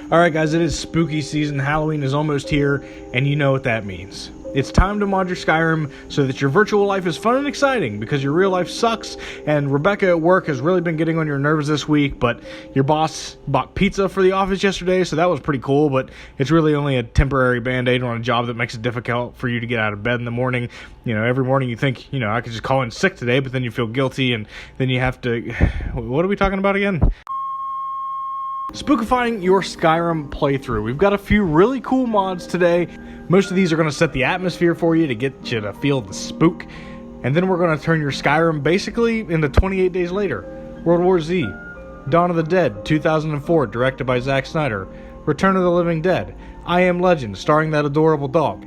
Alright guys, it is spooky season, Halloween is almost here, and you know what that means. It's time to mod your Skyrim so that your virtual life is fun and exciting, because your real life sucks, and Rebecca at work has really been getting on your nerves this week, but your boss bought pizza for the office yesterday, so that was pretty cool, but it's really only a temporary band-aid on a job that makes it difficult for you to get out of bed in the morning. You know, every morning you think, you know, I could just call in sick today, but then you feel guilty, and then you have to... What are we talking about again? Spookifying your Skyrim playthrough. We've got a few really cool mods today. Most of these are going to set the atmosphere for you to get you to feel the spook. And then we're going to turn your Skyrim basically into 28 Days Later. World War Z, Dawn of the Dead, 2004, directed by Zack Snyder. Return of the Living Dead, I Am Legend, starring that adorable dog.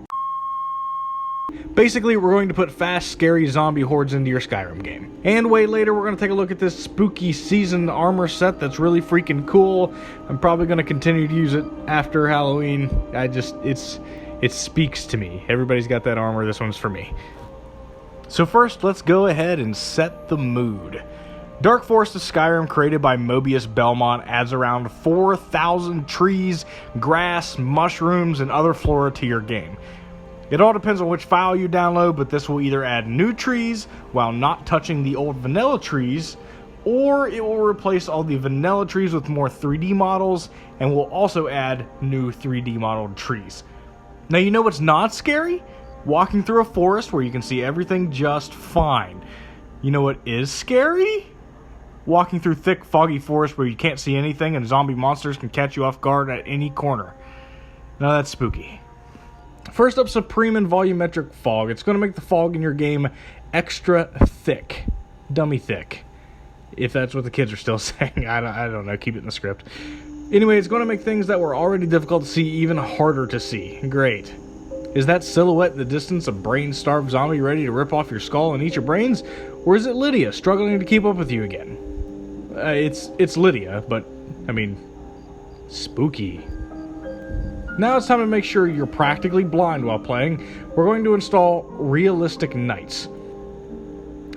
Basically, we're going to put fast, scary zombie hordes into your Skyrim game. And way later, we're going to take a look at this spooky season armor set that's really freaking cool. I'm probably going to continue to use it after Halloween. It speaks to me. Everybody's got that armor, this one's for me. So first, let's go ahead and set the mood. Dark Forest of Skyrim, created by Mobius Belmont, adds around 4,000 trees, grass, mushrooms, and other flora to your game. It all depends on which file you download, but this will either add new trees while not touching the old vanilla trees, or it will replace all the vanilla trees with more 3D models, and will also add new 3D modeled trees. Now, you know what's not scary? Walking through a forest where you can see everything just fine. You know what is scary? Walking through thick, foggy forest where you can't see anything and zombie monsters can catch you off guard at any corner. Now that's spooky. First up, Supreme and Volumetric Fog. It's going to make the fog in your game extra thick. Dummy thick. If that's what the kids are still saying. I don't know. Keep it in the script. Anyway, it's going to make things that were already difficult to see even harder to see. Great. Is that silhouette in the distance a brain-starved zombie ready to rip off your skull and eat your brains? Or is it Lydia struggling to keep up with you again? It's Lydia, but, I mean, spooky. Now it's time to make sure you're practically blind while playing. We're going to install realistic nights.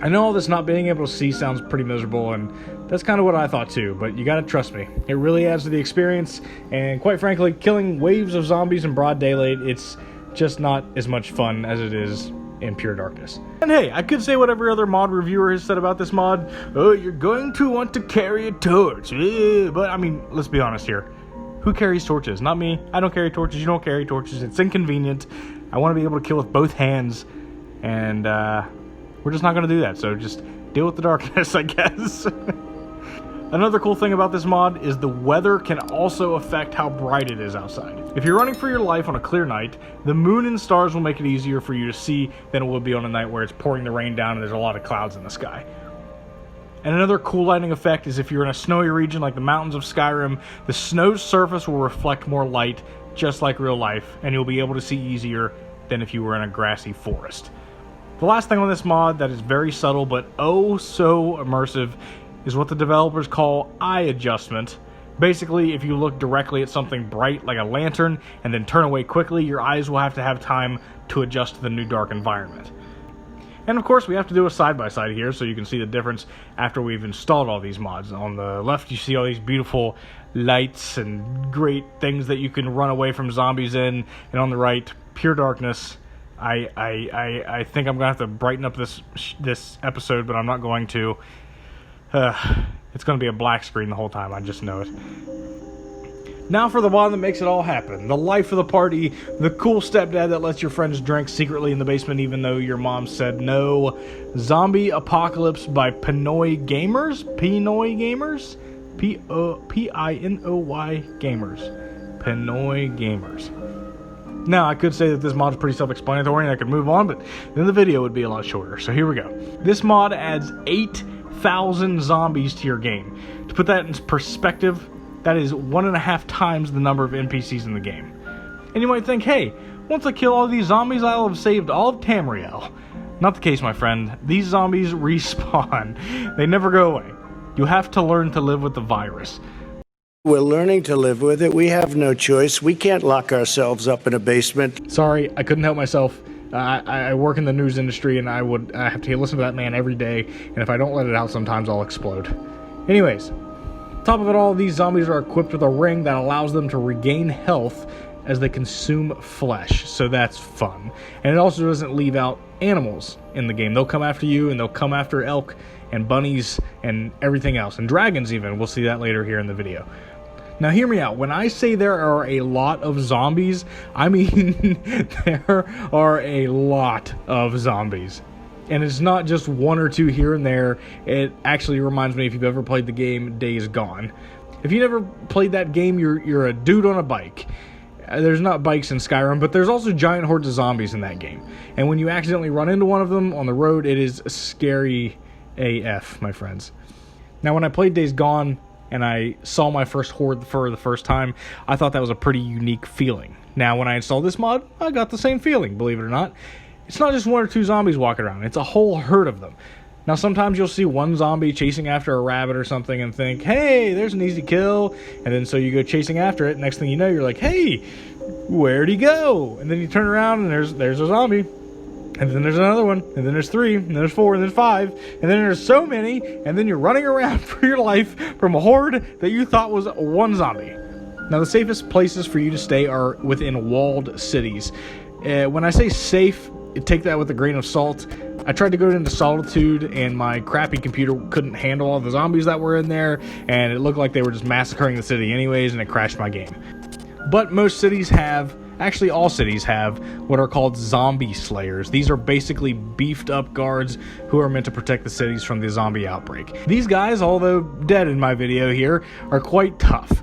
I know all this not being able to see sounds pretty miserable, and that's kind of what I thought too, but you gotta trust me. It really adds to the experience, and quite frankly, killing waves of zombies in broad daylight, it's just not as much fun as it is in pure darkness. And hey, I could say what every other mod reviewer has said about this mod. Oh, you're going to want to carry a torch. But I mean, let's be honest here. Who carries torches? Not me. I don't carry torches. You don't carry torches. It's inconvenient. I want to be able to kill with both hands. And we're just not going to do that. So just deal with the darkness, I guess. Another cool thing about this mod is the weather can also affect how bright it is outside. If you're running for your life on a clear night, the moon and stars will make it easier for you to see than it would be on a night where it's pouring the rain down and there's a lot of clouds in the sky. And another cool lighting effect is if you're in a snowy region like the mountains of Skyrim, the snow's surface will reflect more light, just like real life, and you'll be able to see easier than if you were in a grassy forest. The last thing on this mod that is very subtle but oh so immersive is what the developers call eye adjustment. Basically, if you look directly at something bright like a lantern and then turn away quickly, your eyes will have to have time to adjust to the new dark environment. And of course, we have to do a side-by-side here so you can see the difference after we've installed all these mods. On the left, you see all these beautiful lights and great things that you can run away from zombies in. And on the right, pure darkness. I think I'm going to have to brighten up this episode, but I'm not going to. It's going to be a black screen the whole time, I just know it. Now for the mod that makes it all happen. The life of the party, the cool stepdad that lets your friends drink secretly in the basement even though your mom said no. Zombie Apocalypse by Pinoy Gamers? Pinoy Gamers? P-I-N-O-Y Gamers. Pinoy Gamers. Now, I could say that this mod is pretty self-explanatory and I could move on, but then the video would be a lot shorter. So here we go. This mod adds 8,000 zombies to your game. To put that in perspective, that is 1.5 times the number of NPCs in the game. And you might think, hey, once I kill all these zombies, I'll have saved all of Tamriel. Not the case, my friend. These zombies respawn. They never go away. You have to learn to live with the virus. We're learning to live with it. We have no choice. We can't lock ourselves up in a basement. Sorry, I couldn't help myself. I work in the news industry, and I have to listen to that man every day, and if I don't let it out, sometimes I'll explode. Anyways, Top of it all, these zombies are equipped with a ring that allows them to regain health as they consume flesh, so that's fun. And it also doesn't leave out animals in the game. They'll come after you, and they'll come after elk and bunnies and everything else, and dragons even. We'll see that later here in the video. Now hear me out. When I say there are a lot of zombies, I mean there are a lot of zombies. And it's not just one or two here and there. It actually reminds me, if you've ever played the game Days Gone. If you never played that game, you're a dude on a bike. There's not bikes in Skyrim, but there's also giant hordes of zombies in that game. And when you accidentally run into one of them on the road, it is scary AF, my friends. Now when I played Days Gone and I saw my first horde for the first time, I thought that was a pretty unique feeling. Now when I installed this mod, I got the same feeling, believe it or not. It's not just one or two zombies walking around, it's a whole herd of them. Now sometimes you'll see one zombie chasing after a rabbit or something and think, hey, there's an easy kill, and then so you go chasing after it, next thing you know, you're like, hey, where'd he go? And then you turn around and there's a zombie, and then there's another one, and then there's three, and then there's four, and then five, and then there's so many, and then you're running around for your life from a horde that you thought was one zombie. Now the safest places for you to stay are within walled cities. When I say safe, take that with a grain of salt. I tried to go into Solitude, and my crappy computer couldn't handle all the zombies that were in there, and it looked like they were just massacring the city anyways, and it crashed my game. But most cities have, actually all cities have, what are called zombie slayers. These are basically beefed up guards who are meant to protect the cities from the zombie outbreak. These guys, although dead in my video here, are quite tough.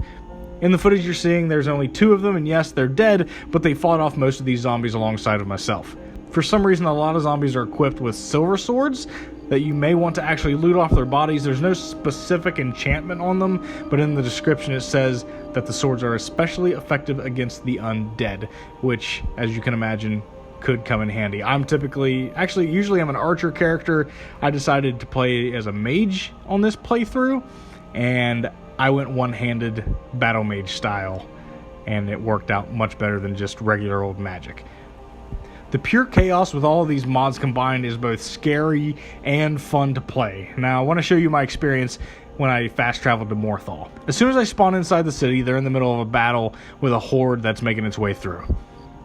In the footage you're seeing, there's only two of them, and yes, they're dead, but they fought off most of these zombies alongside of myself. For some reason, a lot of zombies are equipped with silver swords that you may want to actually loot off their bodies. There's no specific enchantment on them, but in the description it says that the swords are especially effective against the undead, which, as you can imagine, could come in handy. Usually I'm an archer character. I decided to play as a mage on this playthrough, and I went one-handed battle mage style, and it worked out much better than just regular old magic. The pure chaos with all of these mods combined is both scary and fun to play. Now I want to show you my experience when I fast traveled to Morthal. As soon as I spawn inside the city, they're in the middle of a battle with a horde that's making its way through.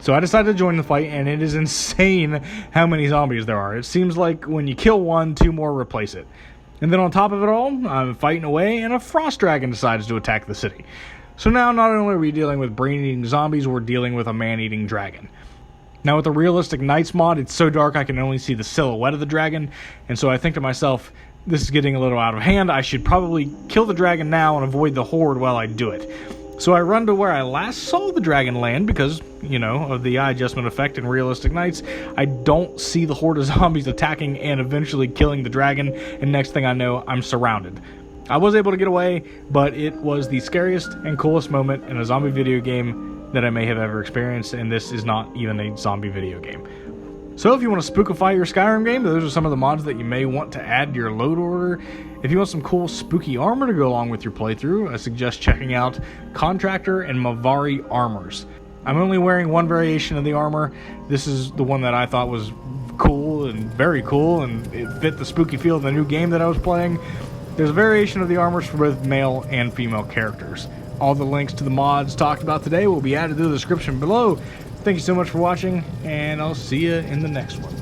So I decided to join the fight, and it is insane how many zombies there are. It seems like when you kill one, two more replace it. And then on top of it all, I'm fighting away, and a frost dragon decides to attack the city. So now not only are we dealing with brain-eating zombies, we're dealing with a man-eating dragon. Now with the Realistic Nights mod, it's so dark I can only see the silhouette of the dragon, and so I think to myself, this is getting a little out of hand. I should probably kill the dragon now and avoid the horde while I do it. So I run to where I last saw the dragon land because, you know, of the eye adjustment effect in Realistic Nights. I don't see the horde of zombies attacking and eventually killing the dragon, and next thing I know, I'm surrounded. I was able to get away, but it was the scariest and coolest moment in a zombie video game that I may have ever experienced, and this is not even a zombie video game. So if you want to spookify your Skyrim game, those are some of the mods that you may want to add to your load order. If you want some cool spooky armor to go along with your playthrough, I suggest checking out Contractor and Mavari armors. I'm only wearing one variation of the armor. This is the one that I thought was cool and very cool, and it fit the spooky feel of the new game that I was playing. There's a variation of the armors for both male and female characters. All the links to the mods talked about today will be added to the description below. Thank you so much for watching, and I'll see you in the next one.